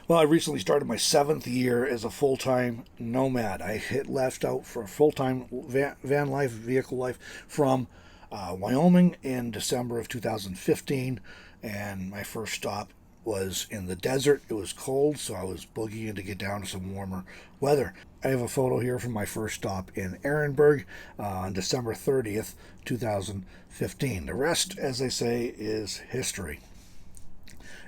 Well, I recently started my 7th year as a full-time nomad. I hit left out for full-time van life, vehicle life from Wyoming in December of 2015, and my first stop was in the desert. It was cold, so I was boogieing to get down to some warmer weather. I have a photo here from my first stop in Ehrenberg on December 30th, 2015. The rest, as they say, is history.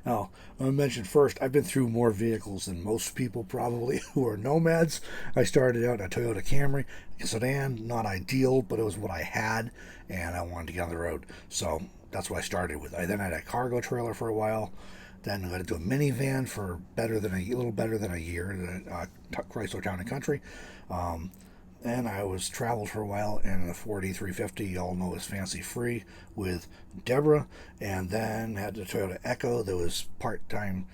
Now, I mentioned first, I've been through more vehicles than most people probably who are nomads. I started out in a Toyota Camry, a sedan, not ideal, but it was what I had, and I wanted to get on the road. So that's what I started with. I then had a cargo trailer for a while. Then I got into a minivan for little better than a year, Chrysler Town and Country. And I was traveled for a while in a 4350, you all know as fancy free, with Deborah, and then had the Toyota Echo that was part-time.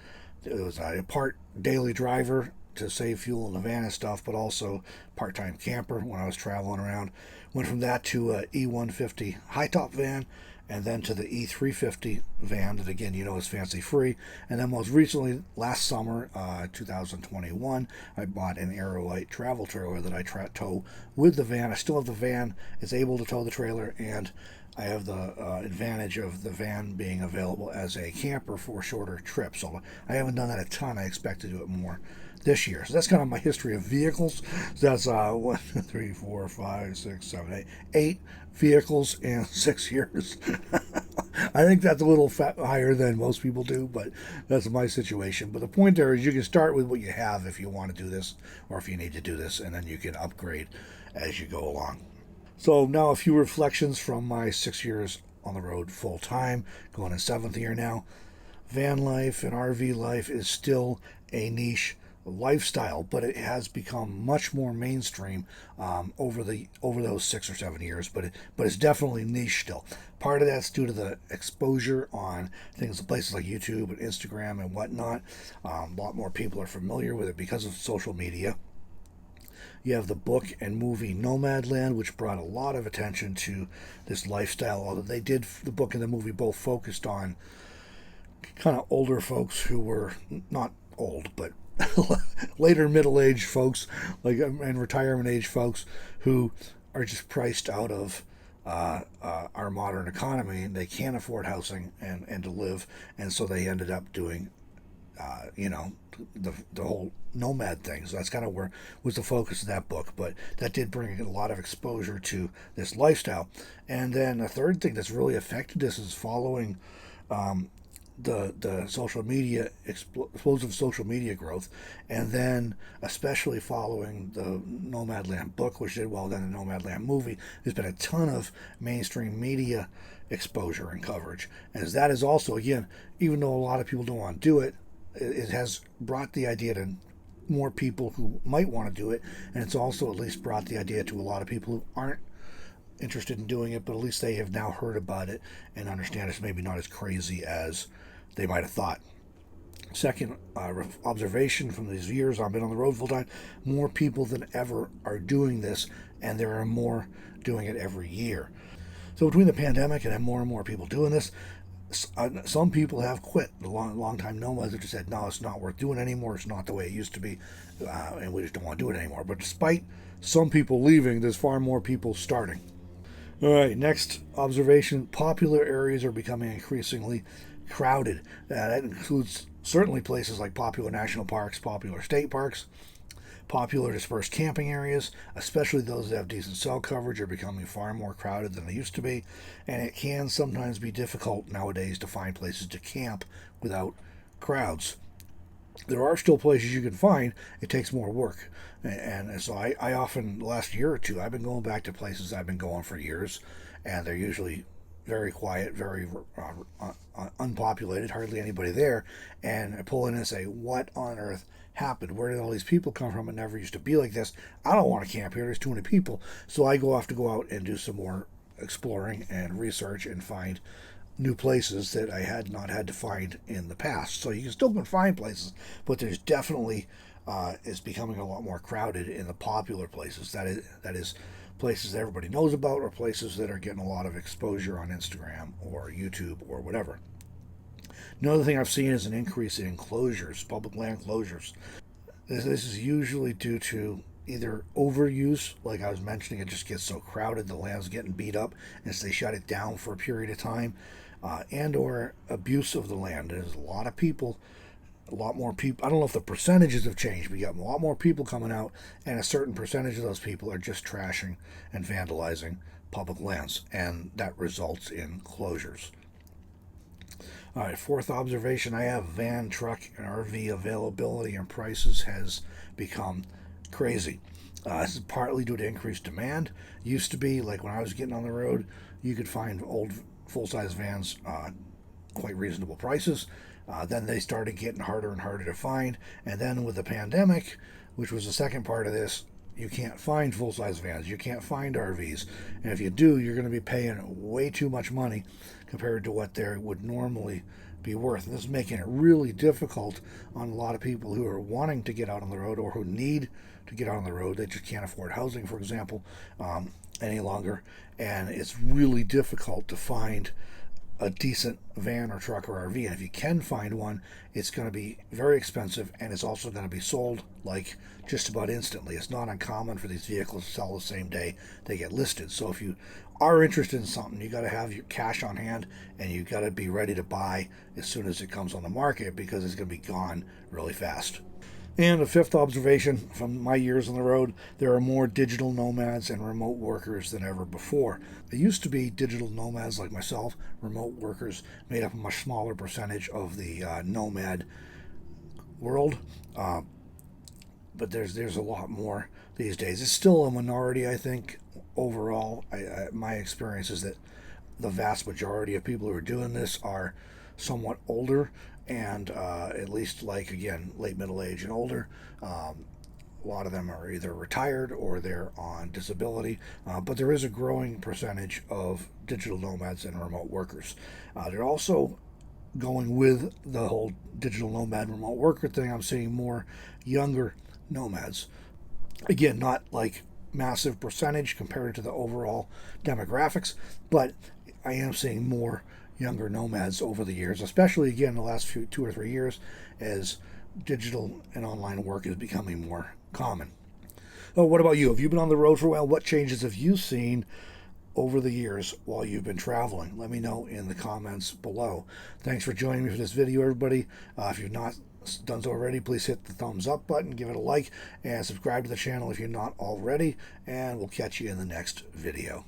It was a part daily driver to save fuel in the van and stuff, but also part-time camper when I was traveling around. Went from that to a E150 high-top van, and then to the E350 van that again you know is fancy free, and then most recently last summer 2021 I bought an Aerolite travel trailer that I tow with the van. I still have the van, it's able to tow the trailer, and I have the advantage of the van being available as a camper for shorter trips. So I haven't done that a ton. I expect to do it more this year. So that's kind of my history of vehicles. So that's 1, 2, 3, 4, 5, 6, 7, 8 vehicles in 6 years. I think that's a little higher than most people do, but that's my situation. But the point there is you can start with what you have if you want to do this or if you need to do this, and then you can upgrade as you go along. So now a few reflections from my 6 years on the road full time, going in 7th year now. Van life and RV life is still a niche lifestyle, but it has become much more mainstream over those 6 or 7 years. But it's definitely niche still. Part of that's due to the exposure on things, places like YouTube and Instagram and whatnot. A lot more people are familiar with it because of social media. You have the book and movie Nomadland, which brought a lot of attention to this lifestyle. Although the book and the movie both focused on kind of older folks who were not old, but later middle-aged folks, and retirement age folks who are just priced out of our modern economy, and they can't afford housing and to live, and so they ended up doing the whole nomad thing. So that's kind of where was the focus of that book. But that did bring a lot of exposure to this lifestyle. And then a third thing that's really affected this is following the social media explosive social media growth, and then especially following the Nomadland book, which did well, then the Nomadland movie. There's been a ton of mainstream media exposure and coverage, as that is also, again, even though a lot of people don't want to do it, it has brought the idea to more people who might want to do it, and it's also at least brought the idea to a lot of people who aren't interested in doing it, but at least they have now heard about it and understand it's maybe not as crazy as they might have thought. Second observation from these years I've been on the road full time, more people than ever are doing this, and there are more doing it every year. So between the pandemic and more people doing this, some people have quit. The long time nomads have just said, no, it's not worth doing anymore. It's not the way it used to be, and we just don't want to do it anymore. But despite some people leaving, there's far more people starting. All right, next observation, popular areas are becoming increasingly crowded. That includes certainly places like popular national parks, popular state parks, popular dispersed camping areas, especially those that have decent cell coverage, are becoming far more crowded than they used to be, and it can sometimes be difficult nowadays to find places to camp without crowds. There are still places you can find, it takes more work. And so I often, the last year or two, I've been going back to places I've been going for years, and they're usually very quiet, very unpopulated, hardly anybody there, and I pull in and say, what on earth happened? Where did all these people come from? It never used to be like this. I don't want to camp here. There's too many people. So I go out and do some more exploring and research and find new places that I had not had to find in the past. So you can still find places, but there's definitely is becoming a lot more crowded in the popular places. That is places that everybody knows about, or places that are getting a lot of exposure on Instagram or YouTube or whatever. Another thing I've seen is an increase in closures, public land closures. This is usually due to either overuse, like I was mentioning, it just gets so crowded, the land's getting beat up, and so they shut it down for a period of time, and or abuse of the land. There's a lot of people, a lot more people. I don't know if the percentages have changed, but you got a lot more people coming out, and a certain percentage of those people are just trashing and vandalizing public lands, and that results in closures. All right, fourth observation I have: van, truck, and RV availability and prices has become crazy. This is partly due to increased demand. Used to be, like when I was getting on the road, you could find old full-size vans quite reasonable prices. Then they started getting harder and harder to find. And then with the pandemic, which was the second part of this, you can't find full-size vans. You can't find RVs. And if you do, you're going to be paying way too much money compared to what they would normally be worth. And this is making it really difficult on a lot of people who are wanting to get out on the road or who need to get out on the road. They just can't afford housing, for example, any longer. And it's really difficult to find a decent van or truck or RV. And if you can find one, it's going to be very expensive, and it's also going to be sold like just about instantly. It's not uncommon for these vehicles to sell the same day they get listed. So if you are interested in something, you got to have your cash on hand, and you got to be ready to buy as soon as it comes on the market, because it's going to be gone really fast. And a fifth observation from my years on the road: there are more digital nomads and remote workers than ever before. There used to be digital nomads like myself. Remote workers made up a much smaller percentage of the nomad world, but there's a lot more these days. It's still a minority, I think, overall. My experience is that the vast majority of people who are doing this are somewhat older, and at least, like, again, late middle age and older. A lot of them are either retired or they're on disability, but there is a growing percentage of digital nomads and remote workers. They're also going with the whole digital nomad remote worker thing. I'm seeing more younger nomads. Again, not like massive percentage compared to the overall demographics, but I am seeing more younger nomads over the years, especially again the last 2 or 3 years, as digital and online work is becoming more common. Oh, what about you? Have you been on the road for a while? What changes have you seen over the years while you've been traveling? Let me know in the comments below. Thanks for joining me for this video, everybody. If you've not done so already, please hit the thumbs up button, give it a like, and subscribe to the channel if you're not already, and we'll catch you in the next video.